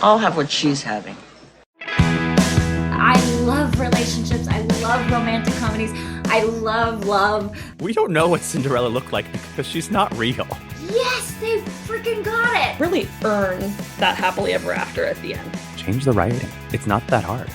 I'll have what she's having. I love relationships. I love romantic comedies. I love love. We don't know what Cinderella looked like because she's not real. Yes, they freaking got it. Really earn that happily ever after at the end. Change the writing. It's not that hard.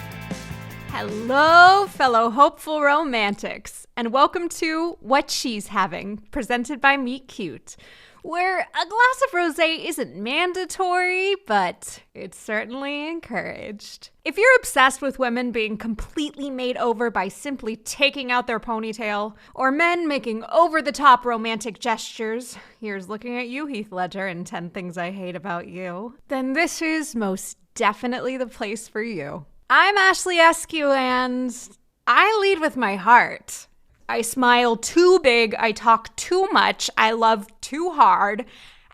Hello, fellow hopeful romantics, and welcome to What She's Having, presented by Meet Cute, where a glass of rosé isn't mandatory, but it's certainly encouraged. If you're obsessed with women being completely made over by simply taking out their ponytail, or men making over-the-top romantic gestures, here's looking at you, Heath Ledger, and 10 Things I Hate About You, then this is most definitely the place for you. I'm Ashley Eskew, and I lead with my heart. I smile too big, I talk too much, I love too hard,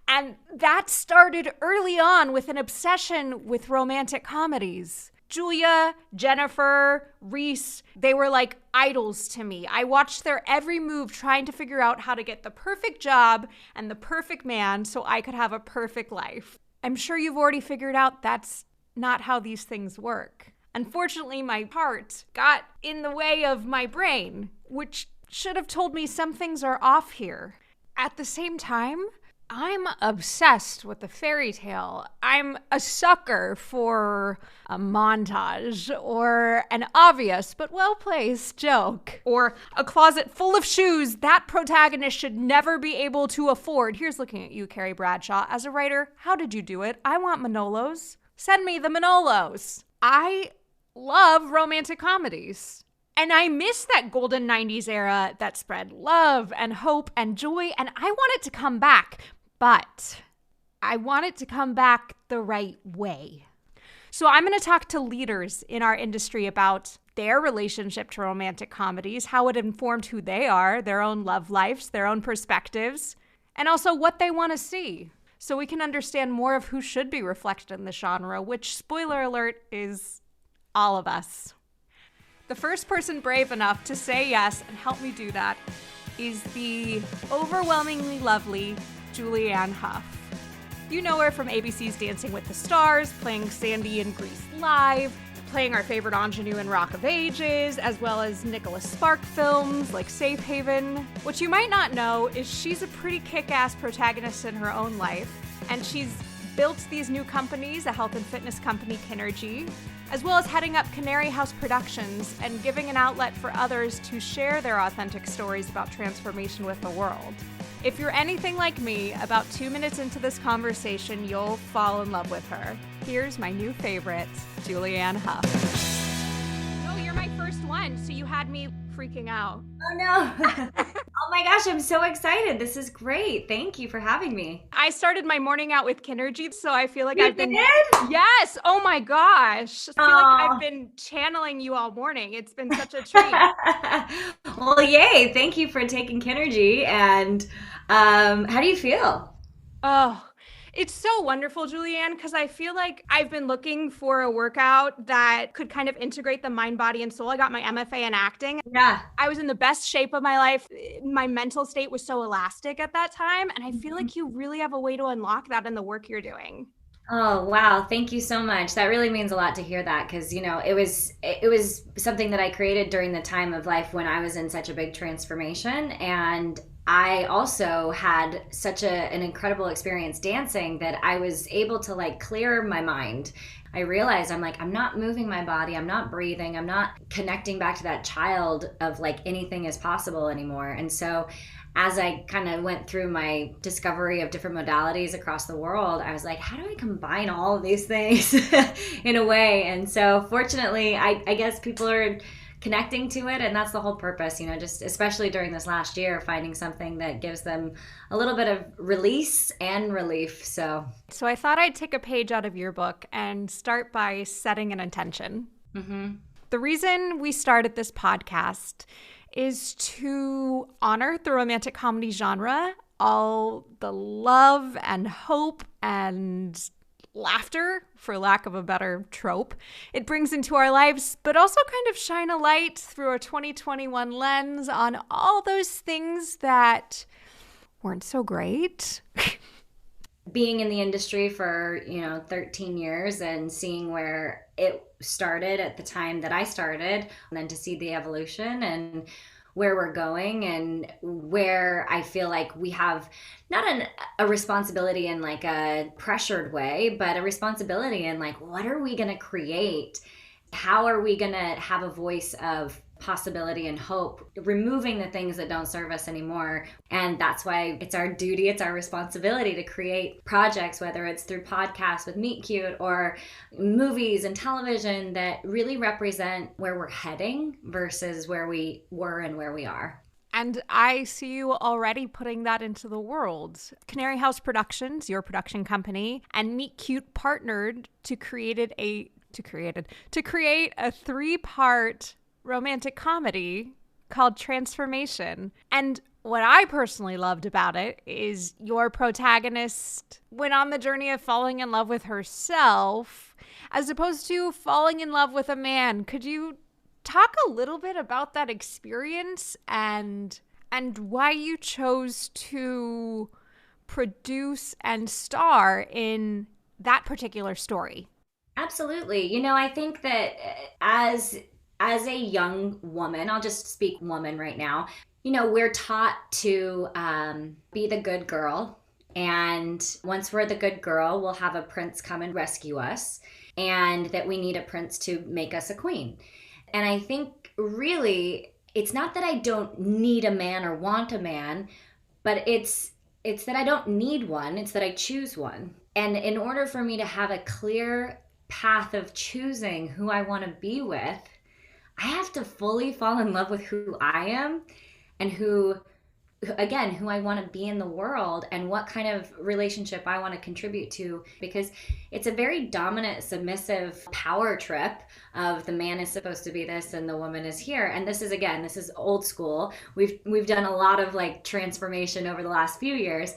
and that started early on with an obsession with romantic comedies. Julia, Jennifer, Reese, they were like idols to me. I watched their every move trying to figure out how to get the perfect job and the perfect man so I could have a perfect life. I'm sure you've already figured out that's not how these things work. Unfortunately, my heart got in the way of my brain, which should have told me some things are off here. At the same time, I'm obsessed with the fairy tale. I'm a sucker for a montage or an obvious but well-placed joke or a closet full of shoes that protagonist should never be able to afford. Here's looking at you, Carrie Bradshaw. As a writer, how did you do it? I want Manolos. Send me the Manolos. I love romantic comedies. And I miss that golden 90s era that spread love and hope and joy, and I want it to come back, but I want it to come back the right way. So I'm going to talk to leaders in our industry about their relationship to romantic comedies, how it informed who they are, their own love lives, their own perspectives, and also what they want to see, so we can understand more of who should be reflected in the genre, which, spoiler alert, is all of us. The first person brave enough to say yes and help me do that is the overwhelmingly lovely Julianne Hough. You know her from ABC's Dancing with the Stars, playing Sandy in Grease Live, playing our favorite ingenue in Rock of Ages, as well as Nicholas Spark films like Safe Haven. What you might not know is she's a pretty kick-ass protagonist in her own life, and she's built these new companies, a health and fitness company, Kinergy, as well as heading up Canary House Productions and giving an outlet for others to share their authentic stories about transformation with the world. If you're anything like me, about 2 minutes into this conversation, you'll fall in love with her. Here's my new favorite, Julianne Hough. Oh, you're my first one, so you had me freaking out. Oh no. Oh my gosh, I'm so excited. This is great. Thank you for having me. I started my morning out with Kinergy, so I feel like You I've been... did? Yes! Oh my gosh! I feel like I've been channeling you all morning. It's been such a treat. Well, yay. Thank you for taking Kinergy. And how do you feel? Oh, it's so wonderful, Julianne, because I feel like I've been looking for a workout that could kind of integrate the mind, body, and soul. I got my MFA in acting. Yeah. I was in the best shape of my life. My mental state was so elastic at that time. And I feel like you really have a way to unlock that in the work you're doing. Oh, wow. Thank you so much. That really means a lot to hear that because, you know, it was something that I created during the time of life when I was in such a big transformation. And I also had such an incredible experience dancing that I was able to like clear my mind. I realized I'm not moving my body. I'm not breathing. I'm not connecting back to that child of like anything is possible anymore. And so as I kind of went through my discovery of different modalities across the world, I was like, how do I combine all of these things in a way? And so fortunately, I guess people are connecting to it, and that's the whole purpose, you know, just especially during this last year, finding something that gives them a little bit of release and relief. So I thought I'd take a page out of your book and start by setting an intention. Mm-hmm. The reason we started this podcast is to honor the romantic comedy genre, all the love and hope and laughter, for lack of a better trope, it brings into our lives, but also kind of shine a light through a 2021 lens on all those things that weren't so great. being in the industry for, 13 years and seeing where it started at the time that I started, and then to see the evolution and where we're going, and where I feel like we have not a responsibility in like a pressured way, but a responsibility in like, what are we going to create? How are we going to have a voice of possibility and hope, removing the things that don't serve us anymore? And that's why it's our duty, it's our responsibility to create projects, whether it's through podcasts with Meet Cute or movies and television, that really represent where we're heading versus where we were and where we are. And I see you already putting that into the world. Canary House Productions, your production company, and Meet Cute partnered to create a 3-part romantic comedy called Transformation. And what I personally loved about it is your protagonist went on the journey of falling in love with herself as opposed to falling in love with a man. Could you talk a little bit about that experience and why you chose to produce and star in that particular story? Absolutely. I think that as a young woman, I'll just speak woman right now, we're taught to be the good girl. And once we're the good girl, we'll have a prince come and rescue us, and that we need a prince to make us a queen. And I think really, it's not that I don't need a man or want a man, but it's that I don't need one. It's that I choose one. And in order for me to have a clear path of choosing who I want to be with, I have to fully fall in love with who I am and who I want to be in the world, and what kind of relationship I want to contribute to, because it's a very dominant, submissive power trip of the man is supposed to be this and the woman is here. And this is old school. We've done a lot of like transformation over the last few years.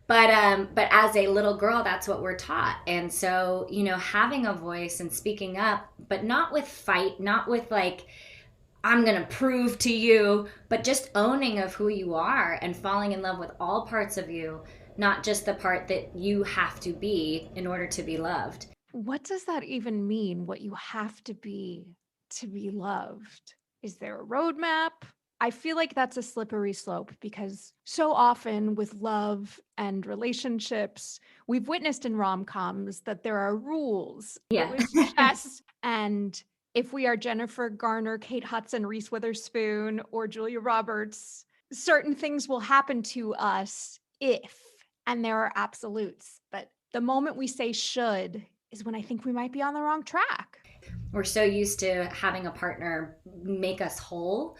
But as a little girl, that's what we're taught. And so, having a voice and speaking up, but not with fight, not with like, I'm going to prove to you, but just owning of who you are and falling in love with all parts of you, not just the part that you have to be in order to be loved. What does that even mean, what you have to be loved? Is there a roadmap? I feel like that's a slippery slope, because so often with love and relationships, we've witnessed in rom-coms that there are rules. Yeah. It was just, and if we are Jennifer Garner, Kate Hudson, Reese Witherspoon, or Julia Roberts, certain things will happen to us and there are absolutes. But the moment we say should is when I think we might be on the wrong track. We're so used to having a partner make us whole.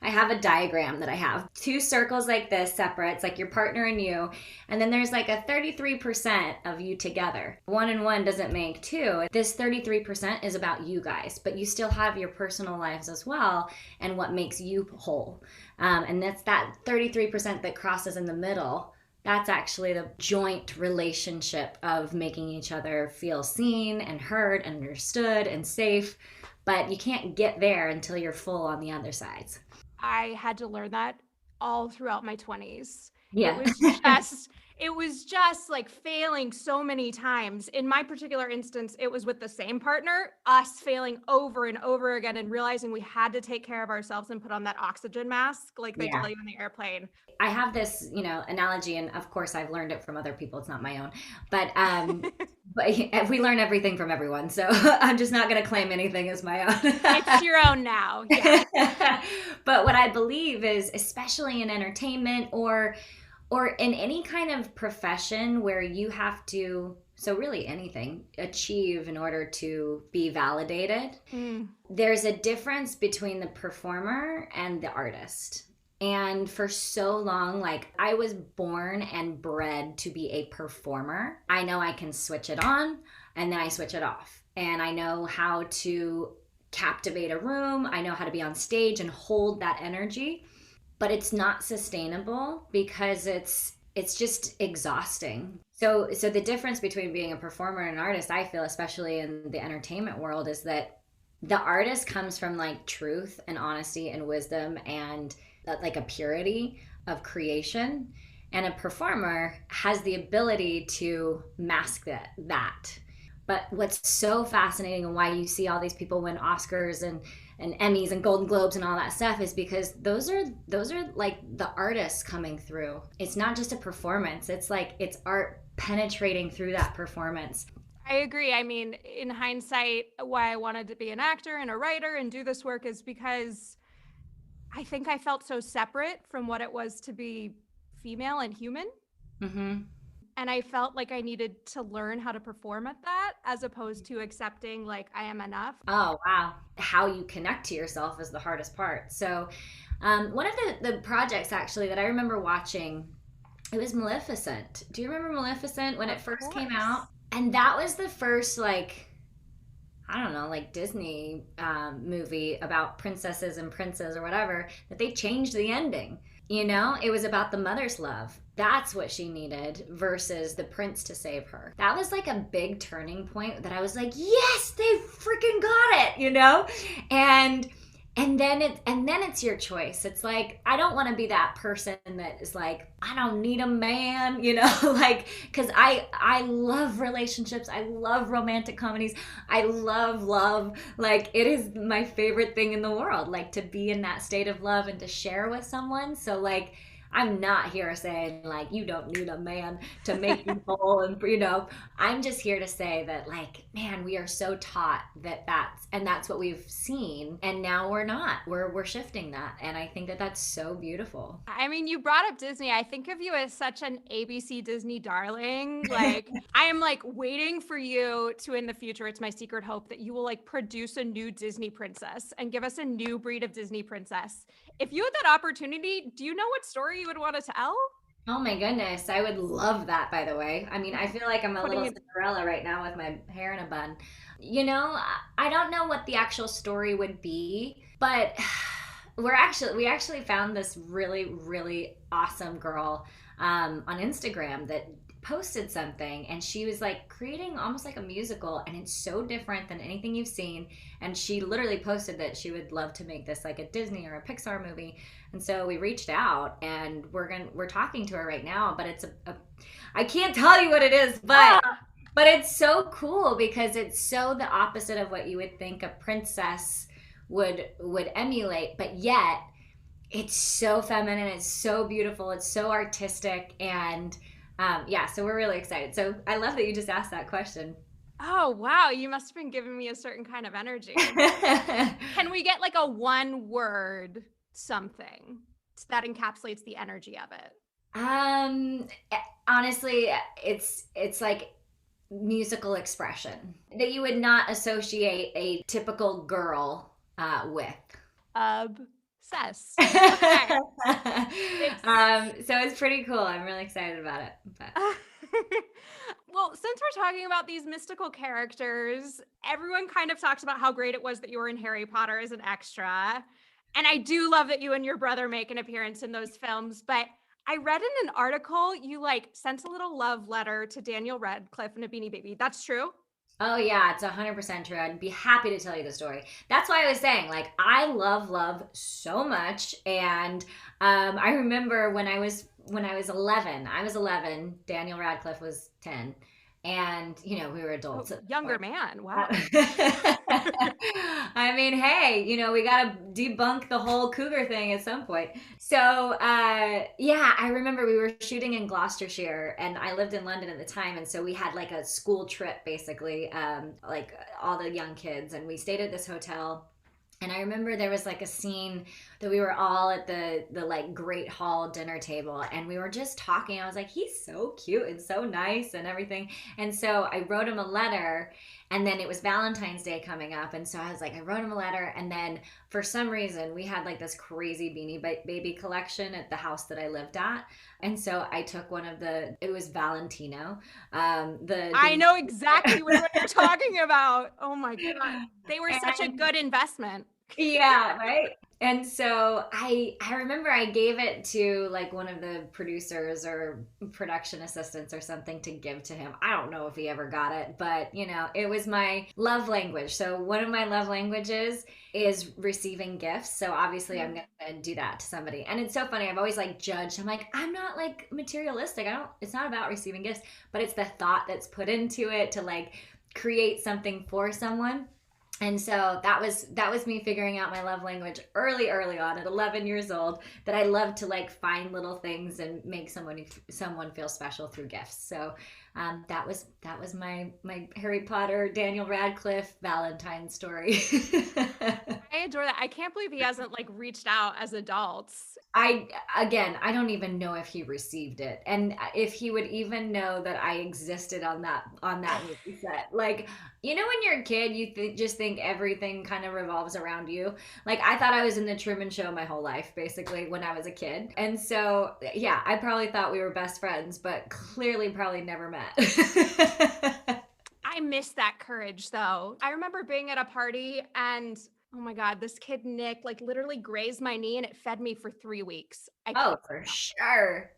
I have a diagram that I have 2 circles like this separate. It's like your partner and you. And then there's like a 33% of you together. 1 and 1 doesn't make 2. This 33% is about you guys, but you still have your personal lives as well and what makes you whole. And that's that 33% that crosses in the middle. That's actually the joint relationship of making each other feel seen and heard and understood and safe. But you can't get there until you're full on the other sides. I had to learn that all throughout my 20s. Yeah. It was just like failing so many times. In my particular instance, it was with the same partner, us failing over and over again and realizing we had to take care of ourselves and put on that oxygen mask like they tell you in the airplane. I have this, analogy, and of course I've learned it from other people. It's not my own, but we learn everything from everyone. So I'm just not going to claim anything as my own. It's your own now. Yeah. But what I believe is, especially in entertainment or in any kind of profession where you have to, so really anything, achieve in order to be validated, there's a difference between the performer and the artist. And for so long, like, I was born and bred to be a performer. I know I can switch it on and then I switch it off. And I know how to captivate a room. I know how to be on stage and hold that energy. But it's not sustainable because it's just exhausting. So the difference between being a performer and an artist, I feel, especially in the entertainment world, is that the artist comes from like truth and honesty and wisdom and like a purity of creation. And a performer has the ability to mask that. But what's so fascinating and why you see all these people win Oscars and Emmys and Golden Globes and all that stuff is because those are like the artists coming through. It's not just a performance. It's like it's art penetrating through that performance. I agree. I mean, in hindsight, why I wanted to be an actor and a writer and do this work is because I think I felt so separate from what it was to be female and human. Mm-hmm. And I felt like I needed to learn how to perform at that as opposed to accepting like I am enough. Oh, wow. How you connect to yourself is the hardest part. So one of the projects actually that I remember watching, it was Maleficent. Do you remember Maleficent when it first came out? And that was the first, like, I don't know, like Disney movie about princesses and princes or whatever, that they changed the ending. You know, it was about the mother's love. That's what she needed versus the prince to save her. That was like a big turning point that I was like, yes, they freaking got it, you know? And then it's your choice. It's like, I don't want to be that person that is like, I don't need a man, you know, like, because I love relationships. I love romantic comedies. I love love. Like, it is my favorite thing in the world, like to be in that state of love and to share with someone. So like, I'm not here saying like you don't need a man to make you whole, and you know, I'm just here to say that like, man, we are so taught that's what we've seen, and now we're not. We're shifting that, and I think that that's so beautiful. I mean, you brought up Disney. I think of you as such an ABC Disney darling. Like, I am like waiting for you to, in the future, it's my secret hope that you will like produce a new Disney princess and give us a new breed of Disney princess. If you had that opportunity, do you know what story you would want to tell? Oh my goodness, I would love that, by the way. I mean, I feel like I'm a little Cinderella right now with my hair in a bun. You know, I don't know what the actual story would be, but we actually found this really, really awesome girl on Instagram that posted something, and she was like creating almost like a musical, and it's so different than anything you've seen. And she literally posted that she would love to make this like a Disney or a Pixar movie. And so we reached out, and we're talking to her right now, but it's I can't tell you what it is, but it's so cool because it's so the opposite of what you would think a princess would emulate, but yet it's so feminine, it's so beautiful, it's so artistic, and yeah, so we're really excited. So I love that you just asked that question. Oh, wow. You must have been giving me a certain kind of energy. Can we get like a one word something that encapsulates the energy of it? Honestly, it's like musical expression that you would not associate a typical girl with. Obsessed. Okay. So it's pretty cool. I'm really excited about it. But. Well, since we're talking about these mystical characters, everyone kind of talks about how great it was that you were in Harry Potter as an extra. And I do love that you and your brother make an appearance in those films. But I read in an article you like sent a little love letter to Daniel Radcliffe and a Beanie Baby. That's true? Oh yeah, it's 100% true. I'd be happy to tell you the story. That's why I was saying, like, I love so much. And I remember when I was 11, Daniel Radcliffe was 10. And, you know, we were adults. Oh, younger man. Wow. I mean, hey, you know, we got to debunk the whole cougar thing at some point. So, yeah, I remember we were shooting in Gloucestershire, and I lived in London at the time. And so we had like a school trip, basically, like all the young kids. And we stayed at this hotel. And I remember there was like a scene that we were all at the like Great Hall dinner table, and we were just talking. I was like, he's so cute and so nice and everything. And so I wrote him a letter, and then it was Valentine's Day coming up. And so I was like, I wrote him a letter. And then for some reason we had like this crazy Beanie Baby collection at the house that I lived at. And so I took it was Valentino. I know exactly what you're talking about. Oh my God. They were such a good investment. Yeah, right. And so I remember I gave it to like one of the producers or production assistants or something to give to him. I don't know if he ever got it, but you know, it was my love language. So one of my love languages is receiving gifts. So obviously I'm going to do that to somebody. And it's so funny. I've always like judged. I'm like, I'm not like materialistic. It's not about receiving gifts, but it's the thought that's put into it to like create something for someone. And so that was me figuring out my love language early on at 11 years old, that I love to like find little things and make someone feel special through gifts. So that was my Harry Potter, Daniel Radcliffe Valentine story. I adore that. I can't believe he hasn't like reached out as adults. I don't even know if he received it, and if he would even know that I existed on that movie set. Like, you know, when you're a kid, you just think everything kind of revolves around you. Like, I thought I was in the Truman Show my whole life, basically, when I was a kid. And so, yeah, I probably thought we were best friends, but clearly probably never met. I miss that courage, though. I remember being at a party and oh my God, this kid, Nick, like literally grazed my knee and it fed me for 3 weeks. Oh, for sure.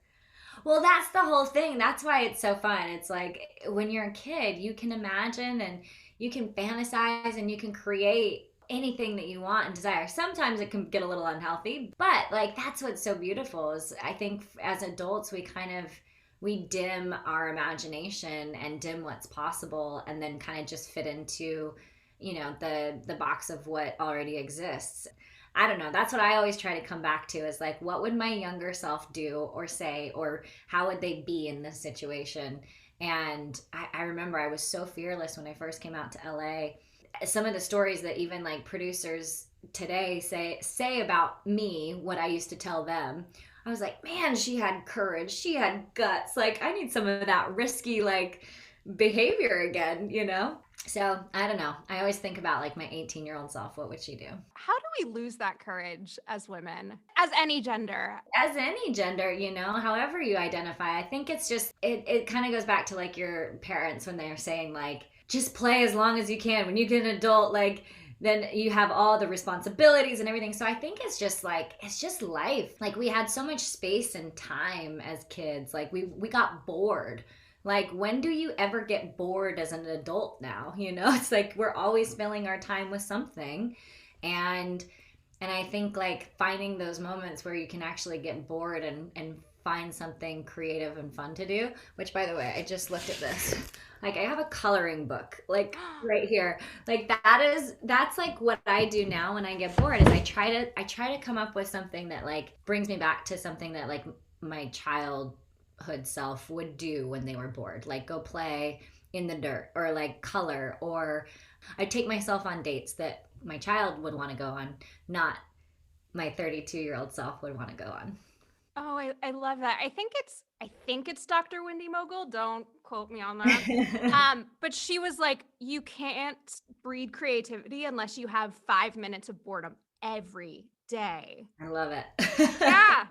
Well, that's the whole thing. That's why it's so fun. It's like when you're a kid, you can imagine and you can fantasize and you can create anything that you want and desire. Sometimes it can get a little unhealthy, but like that's what's so beautiful is I think as adults, we dim our imagination and dim what's possible and then kind of just fit into, you know, the box of what already exists. I don't know. That's what I always try to come back to is like, what would my younger self do or say, or how would they be in this situation? And I remember I was so fearless when I first came out to LA. Some of the stories that even like producers today say about me, what I used to tell them, I was like, man, she had courage. She had guts. Like, I need some of that risky, like, behavior again, you know? So I don't know. I always think about like my 18-year-old self. What would she do? How do we lose that courage as women, as any gender? As any gender, you know, however you identify. I think it's just, it kind of goes back to like your parents when they're saying like, just play as long as you can. When you get an adult, like, then you have all the responsibilities and everything. So I think it's just life. Like we had so much space and time as kids. Like we got bored. Like, when do you ever get bored as an adult now? You know, it's like we're always filling our time with something. And I think like finding those moments where you can actually get bored and find something creative and fun to do, which by the way, I just looked at this. Like I have a coloring book like right here. Like that's like what I do now when I get bored is I try to come up with something that like brings me back to something that like my childhood self would do when they were bored, like go play in the dirt or like color, or I take myself on dates that my child would want to go on, not my 32-year-old self would want to go on. Oh, I love that. I think it's Dr. Wendy Mogul. Don't quote me on that. But she was like, you can't breed creativity unless you have 5 minutes of boredom every day. I love it. Yeah.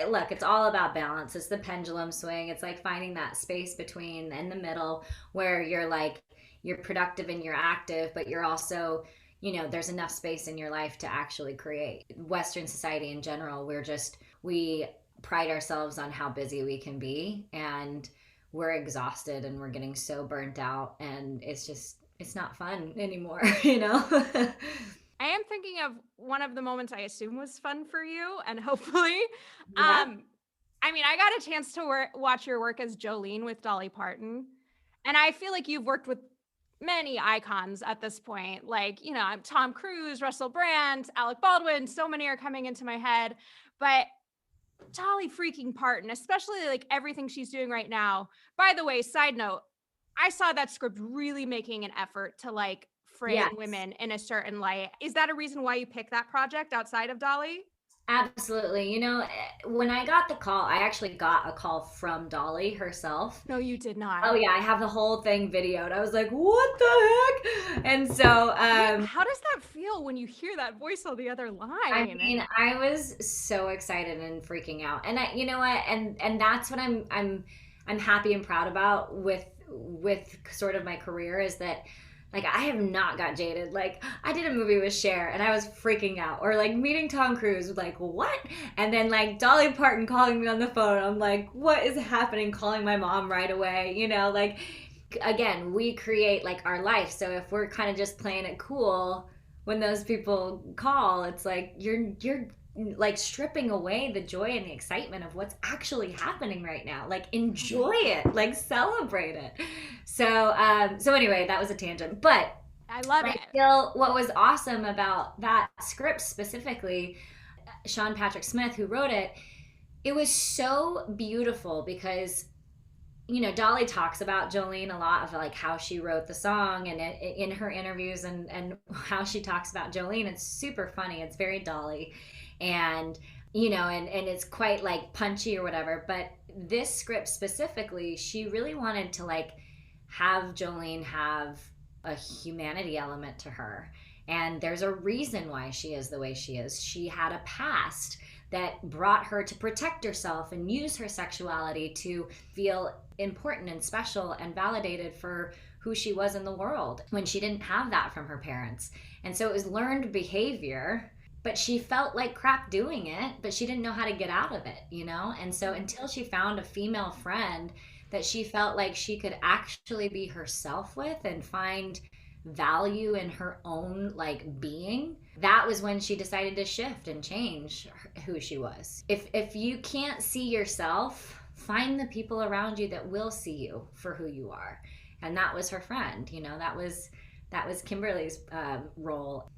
Look, it's all about balance. It's the pendulum swing. It's like finding that space between in the middle where you're productive and you're active, but you're also, you know, there's enough space in your life to actually create. Western society in general, we pride ourselves on how busy we can be, and we're exhausted and we're getting so burnt out, and it's not fun anymore, you know? I am thinking of one of the moments I assume was fun for you, and hopefully, Yeah. I mean, I got a chance to watch your work as Jolene with Dolly Parton, and I feel like you've worked with many icons at this point. Like, you know, I'm Tom Cruise, Russell Brand, Alec Baldwin, so many are coming into my head, but Dolly freaking Parton, especially like everything she's doing right now. By the way, side note, I saw that script really making an effort to like frame women in a certain light. Is that a reason why you picked that project outside of Dolly? Absolutely. You know, when I got the call, I actually got a call from Dolly herself. No, you did not. Oh yeah, I have the whole thing videoed. I was like, what the heck? And so how does that feel when you hear that voice on the other line? I mean, I was so excited and freaking out. And you know what? And that's what I'm happy and proud about with sort of my career, is that Like, I have not got jaded. Like, I did a movie with Cher and I was freaking out. Or like meeting Tom Cruise, like, what? And then like Dolly Parton calling me on the phone. I'm like, what is happening? Calling my mom right away. You know, like, again, we create like our life. So if we're kind of just playing it cool, when those people call, it's like you're like stripping away the joy and the excitement of what's actually happening right now. Like, enjoy it, like celebrate it. So anyway, that was a tangent, but I love it. feel what was awesome about that script specifically, Sean Patrick Smith, who wrote it, it was so beautiful because, you know, Dolly talks about Jolene a lot, of like how she wrote the song and in her interviews, and how she talks about Jolene. It's super funny. It's very Dolly. And, you know, and it's quite like punchy or whatever. But this script specifically, she really wanted to like have Jolene have a humanity element to her. And there's a reason why she is the way she is. She had a past that brought her to protect herself and use her sexuality to feel important and special and validated for who she was in the world, when she didn't have that from her parents. And so it was learned behavior, but she felt like crap doing it, but she didn't know how to get out of it, you know? And so until she found a female friend that she felt like she could actually be herself with and find value in her own like being, that was when she decided to shift and change who she was. If you can't see yourself, find the people around you that will see you for who you are. And that was her friend, you know, that was Kimberly's role.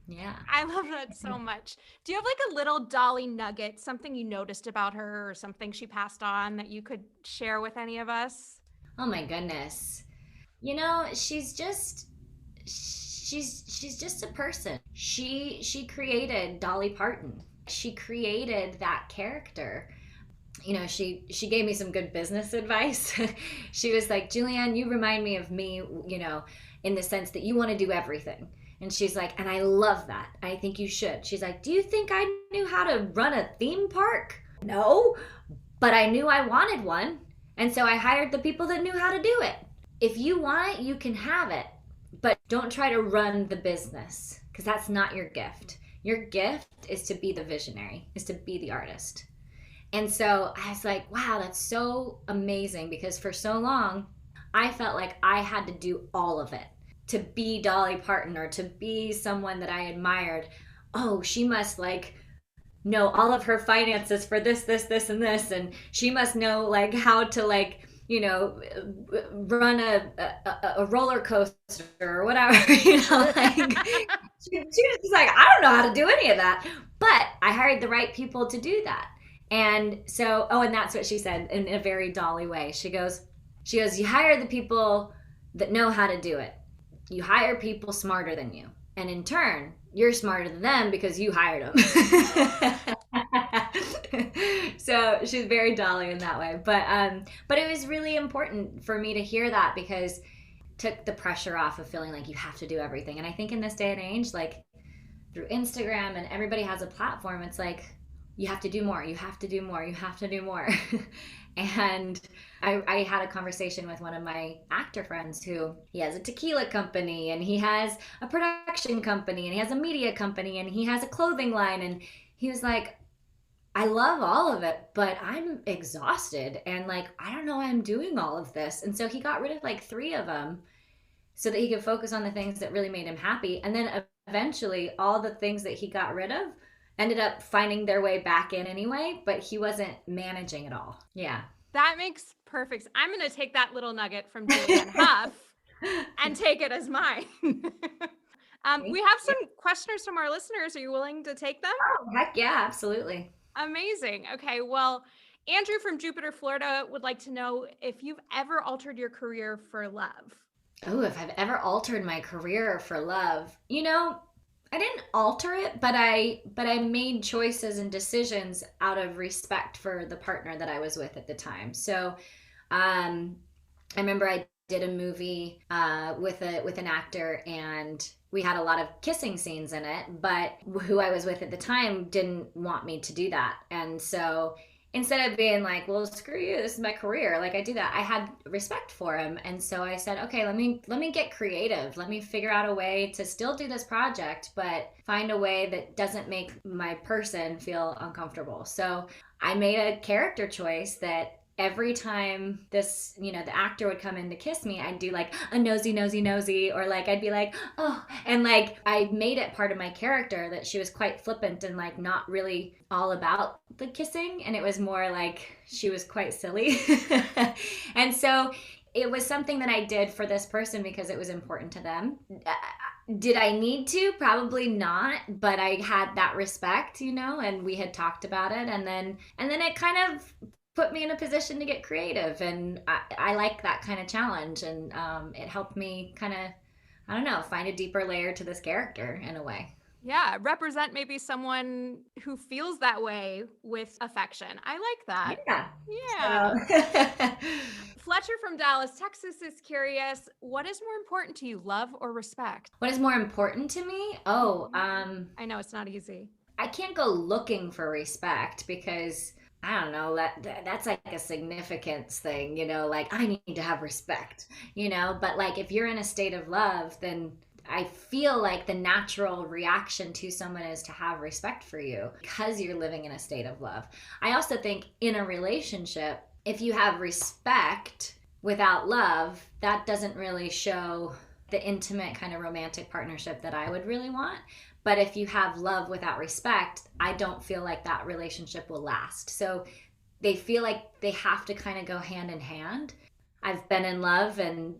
Yeah. I love that so much. Do you have like a little Dolly nugget, something you noticed about her or something she passed on that you could share with any of us? Oh my goodness. You know, she's just a person. She created Dolly Parton. She created that character. You know, she gave me some good business advice. She was like, Julianne, you remind me of me, you know, in the sense that you want to do everything. And she's like, and I love that. I think you should. She's like, do you think I knew how to run a theme park? No, but I knew I wanted one. And so I hired the people that knew how to do it. If you want it, you can have it, but don't try to run the business, because that's not your gift. Your gift is to be the visionary, is to be the artist. And so I was like, wow, that's so amazing, because for so long, I felt like I had to do all of it to be Dolly Parton or to be someone that I admired. Oh, she must like know all of her finances for this, and this, and she must know like how to like, you know, run a roller coaster or whatever, you know, like she was like, I don't know how to do any of that, but I hired the right people to do that. And so, and that's what she said in a very Dolly way. She goes, you hire the people that know how to do it. You hire people smarter than you. And in turn, you're smarter than them because you hired them. So she's very Dolly in that way. But it was really important for me to hear that, because it took the pressure off of feeling like you have to do everything. And I think in this day and age, like through Instagram and everybody has a platform, it's like, you have to do more, you have to do more, you have to do more. And I had a conversation with one of my actor friends who, he has a tequila company and he has a production company and he has a media company and he has a clothing line. And he was like, I love all of it, but I'm exhausted. And like, I don't know why I'm doing all of this. And so he got rid of like 3 of them so that he could focus on the things that really made him happy. And then eventually all the things that he got rid of ended up finding their way back in anyway, but he wasn't managing it all. Yeah. That makes perfect. I'm going to take that little nugget from Julianne Hough and take it as mine. We have some questions from our listeners. Are you willing to take them? Oh, heck yeah, absolutely. Amazing. Okay. Well, Andrew from Jupiter, Florida would like to know if you've ever altered your career for love. Oh, if I've ever altered my career for love. You know, I didn't alter it, but I made choices and decisions out of respect for the partner that I was with at the time. So I remember I did a movie with an actor, and we had a lot of kissing scenes in it, but who I was with at the time didn't want me to do that. And so instead of being like, well, screw you, this is my career, like I do that, I had respect for him. And so I said, okay, let me get creative. Let me figure out a way to still do this project, but find a way that doesn't make my person feel uncomfortable. So I made a character choice that every time this, the actor would come in to kiss me, I'd do like a nosy, nosy, nosy, or like I'd be like, oh, and like I made it part of my character that she was quite flippant and like not really all about the kissing. And it was more like she was quite silly. And so it was something that I did for this person because it was important to them. Did I need to? Probably not, but I had that respect, and we had talked about it. And then it kind of put me in a position to get creative, and I like that kind of challenge, and it helped me kind of, I don't know, find a deeper layer to this character in a way. Yeah, represent maybe someone who feels that way with affection. I like that. Yeah. Fletcher from Dallas, Texas is curious, what is more important to you, love or respect? What is more important to me? I know it's not easy. I can't go looking for respect because I don't know, that's like a significance thing, like I need to have respect, but like if you're in a state of love, then I feel like the natural reaction to someone is to have respect for you because you're living in a state of love. I also think in a relationship, if you have respect without love, that doesn't really show the intimate kind of romantic partnership that I would really want. But if you have love without respect, I don't feel like that relationship will last. So they feel like they have to kind of go hand in hand. I've been in love and,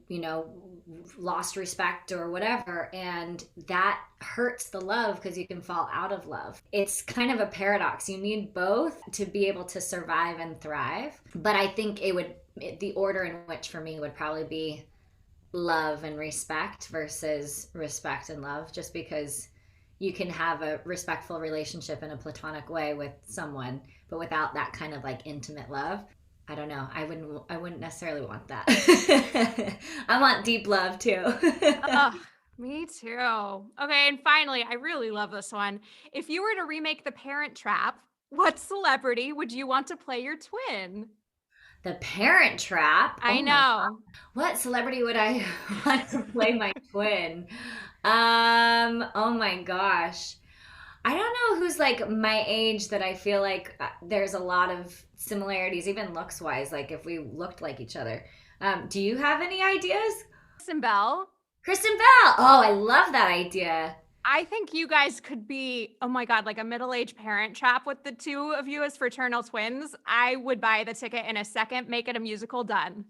lost respect or whatever, and that hurts the love because you can fall out of love. It's kind of a paradox. You need both to be able to survive and thrive. But I think the order in which for me would probably be love and respect versus respect and love, just because you can have a respectful relationship in a platonic way with someone, but without that kind of like intimate love, I don't know. I wouldn't necessarily want that. I want deep love too. Me too. Okay, and finally, I really love this one. If you were to remake The Parent Trap, what celebrity would you want to play your twin? The Parent Trap? I know. What celebrity would I want to play my twin? Oh my gosh. I don't know who's like my age that I feel like there's a lot of similarities, even looks wise, like if we looked like each other. Do you have any ideas? Kristen Bell. Kristen Bell. Oh, I love that idea. I think you guys could be, oh my God, like a middle-aged Parent Trap with the two of you as fraternal twins. I would buy the ticket in a second, make it a musical, done.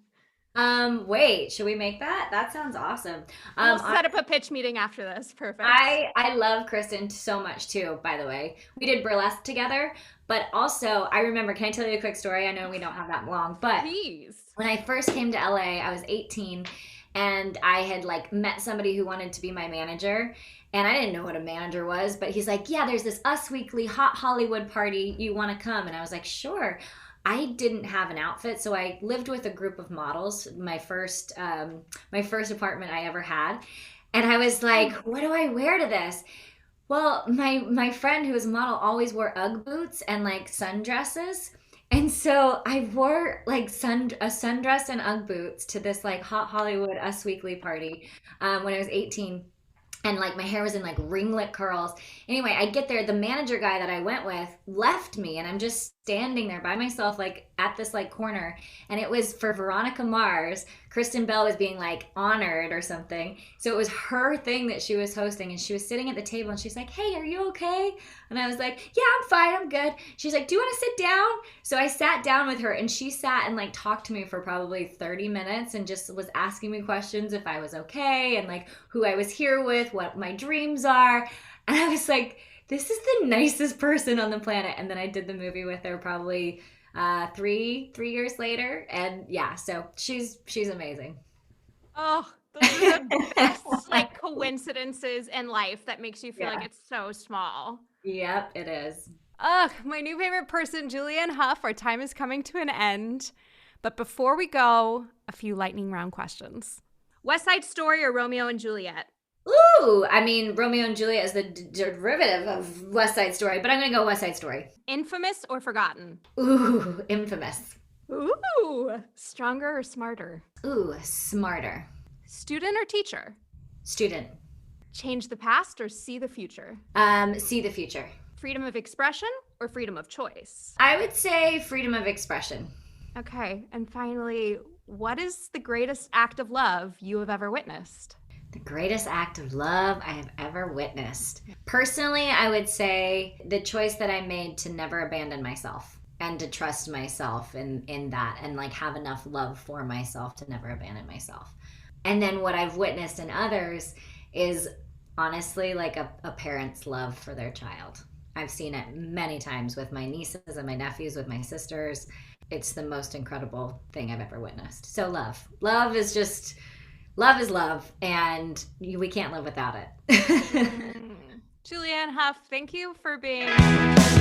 Wait, should we make that? That sounds awesome. We'll set up a pitch meeting after this. Perfect. I love Kristen so much too, by the way. We did burlesque together, but also I remember, can I tell you a quick story? I know we don't have that long, but please. When I first came to LA, I was 18 and I had like met somebody who wanted to be my manager. And I didn't know what a manager was, but he's like, yeah, there's this Us Weekly Hot Hollywood party. You want to come? And I was like, sure. I didn't have an outfit, so I lived with a group of models, my first apartment I ever had. And I was like, what do I wear to this? Well, my friend who was a model always wore Ugg boots and like sundresses. And so I wore like a sundress and Ugg boots to this like Hot Hollywood Us Weekly party when I was 18. And like my hair was in like ringlet curls. Anyway, I get there, the manager guy that I went with left me, and I'm just standing there by myself like at this like corner, and it was for Veronica Mars. Kristen Bell was being like honored or something. So it was her thing that she was hosting, and she was sitting at the table and she's like, hey, are you okay? And I was like, yeah, I'm fine, I'm good. She's like, do you want to sit down? So I sat down with her, and she sat and like talked to me for probably 30 minutes and just was asking me questions if I was okay and like who I was here with, what my dreams are. And I was like, this is the nicest person on the planet. And then I did the movie with her probably 3 years later. And yeah, so she's amazing. Oh, those are the best like coincidences in life that makes you feel like it's so small. Yep, it is. Ugh, my new favorite person, Julianne Hough. Our time is coming to an end. But before we go, a few lightning round questions. West Side Story or Romeo and Juliet? Ooh, I mean, Romeo and Juliet is the derivative of West Side Story, but I'm going to go West Side Story. Infamous or forgotten? Ooh, Infamous. Ooh, stronger or smarter? Ooh, Smarter. Student or teacher? Student. Change the past or see the future? See the future. Freedom of expression or freedom of choice? I would say freedom of expression. Okay, and finally, what is the greatest act of love you have ever witnessed? The greatest act of love I have ever witnessed. Personally, I would say the choice that I made to never abandon myself and to trust myself in that, and like have enough love for myself to never abandon myself. And then what I've witnessed in others is honestly like a parent's love for their child. I've seen it many times with my nieces and my nephews, with my sisters. It's the most incredible thing I've ever witnessed. So love. Love is love, and we can't live without it. Julianne Hough, thank you for being my first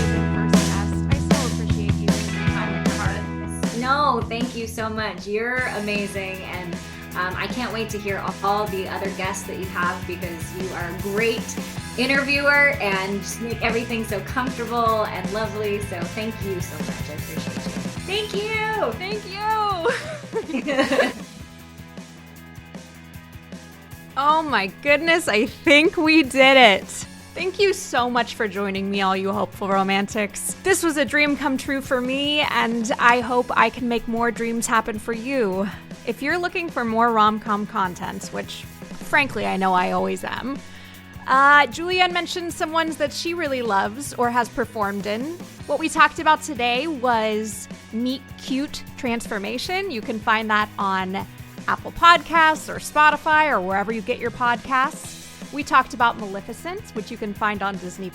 guest. I so appreciate you taking the time with your heart. No, thank you so much. You're amazing, and I can't wait to hear all the other guests that you have, because you are a great interviewer and just make everything so comfortable and lovely. So thank you so much. I appreciate you. Thank you. Thank you. Oh my goodness, I think we did it. Thank you so much for joining me, all you hopeful romantics. This was a dream come true for me, and I hope I can make more dreams happen for you. If you're looking for more rom-com content, which frankly I know I always am, Julianne mentioned some ones that she really loves or has performed in. What we talked about today was Meet Cute Transformation. You can find that on Apple Podcasts or Spotify or wherever you get your podcasts. We talked about Maleficent, which you can find on Disney+.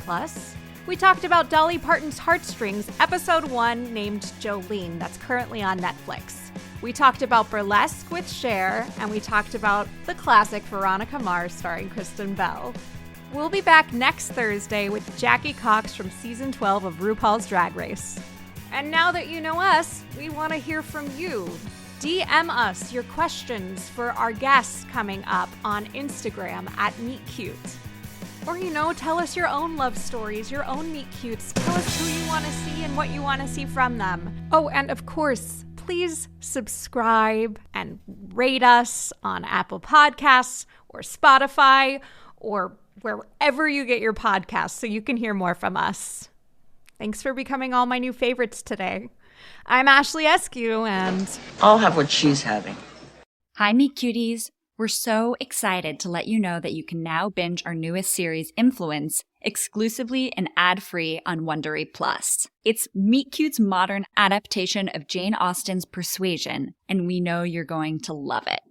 We talked about Dolly Parton's Heartstrings, episode 1, named Jolene, that's currently on Netflix. We talked about Burlesque with Cher, and we talked about the classic Veronica Mars starring Kristen Bell. We'll be back next Thursday with Jackie Cox from season 12 of RuPaul's Drag Race. And now that you know us, we want to hear from you. DM us your questions for our guests coming up on Instagram at MeetCute. Or, tell us your own love stories, your own Meet Cutes. Tell us who you want to see and what you want to see from them. Oh, and of course, please subscribe and rate us on Apple Podcasts or Spotify or wherever you get your podcasts so you can hear more from us. Thanks for becoming all my new favorites today. I'm Ashley Eskew, and I'll have what she's having. Hi, Meet Cuties. We're so excited to let you know that you can now binge our newest series, Influence, exclusively and ad-free on Wondery Plus. It's Meet Cute's modern adaptation of Jane Austen's Persuasion, and we know you're going to love it.